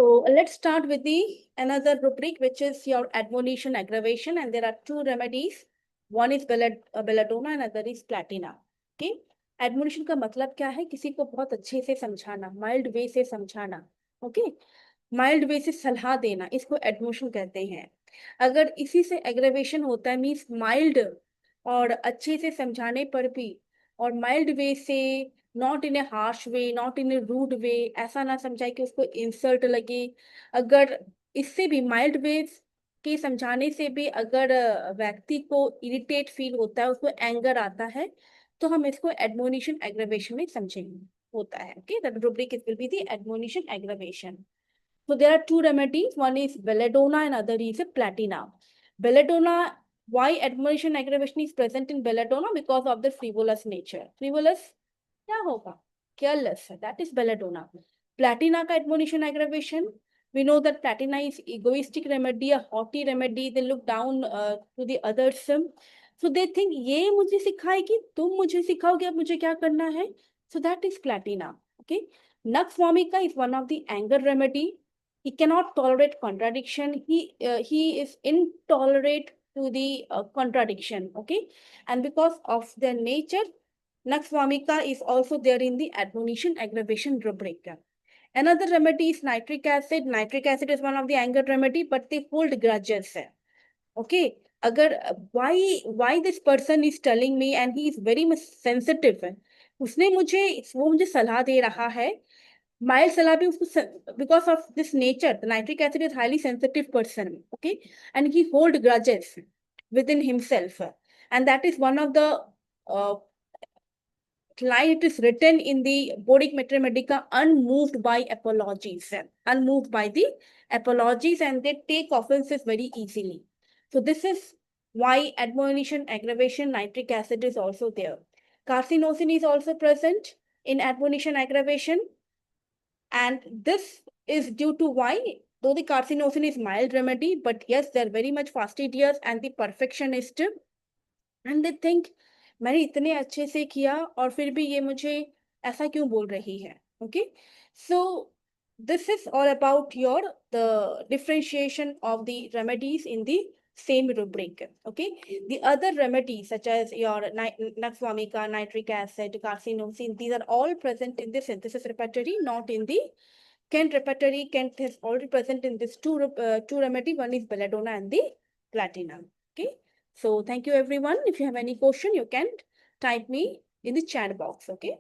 So let's start with the another rubric, which is your admonition aggravation, and there are two remedies. One is belladonna and other is platina. Okay, admonition का मतलब क्या है? किसी को बहुत अच्छे से समझाना, माइल्ड वे से समझाना. ओके, माइल्ड वे से सलाह देना, इसको एडमोशन कहते हैं. अगर इसी से एग्रेवेशन होता है, मीन्स माइल्ड और अच्छे से समझाने पर भी, और माइल्ड वे से, not in a harsh way, not in a rude way, ऐसा ना समझाए कि उसको इंसल्ट लगे. अगर इससे भी माइल्ड वे के समझाने से भी अगर व्यक्ति को इरिटेट फील होता है, उसको एंगर आता है, तो हम इसको एडमोनिशन एग्रेवेशन में समझेंगे. होता है. Okay, the rubric will be the admonition aggravation. So there are two remedies. One is belladonna and other is platina. Belladonna, why admonition aggravation is present in belladonna? Because of the frivolous nature. Frivolous क्या होगा? Careless. That is belladonna. Platina का admonition aggravation. We know that platina is egoistic remedy, a haughty remedy. They look down to the others. So they think ये मुझे सिखाएगी, तुम मुझे सिखाओगे, अब मुझे क्या करना है? So that is platina. Okay. Nux vomica is one of the anger remedy. He cannot tolerate contradiction. He is intolerant to the contradiction. Okay, and because of their nature, nux vomica is also there in the admonition aggravation rubric. Another remedy is nitric acid. Nitric acid is one of the anger remedy, but they hold grudges. Okay, अगर why this person is telling me and he is very much sensitive, उसने मुझे, वो मुझे सलाह दे रहा है, mild सलाह भी उसको, because of this nature, the nitric acid is highly sensitive person. Okay, and he hold grudges within himself, and that is one of the line it is written in the Bodic Metra Medica, unmoved by apologies, unmoved by the apologies, and they take offenses very easily. So this is why admonition aggravation nitric acid is also there. Carcinosin is also present in admonition aggravation, and this is due to why, though the carcinosin is mild remedy, but yes, they're very much fastidious and the perfectionist, and they think मैंने इतने अच्छे से किया और फिर भी ये मुझे ऐसा क्यों बोल रही है. Okay, so this is all about your the differentiation of the remedies in the same rubric. Okay, the other remedies such as your nux vomica, nitric acid, carcinosin, these are all present in the synthesis repertory, not in the Kent repertory. Kent is already present in this two remedy. One is belladonna and the platina. Okay, so thank you everyone. If you have any question, you can type me in the chat box. Okay.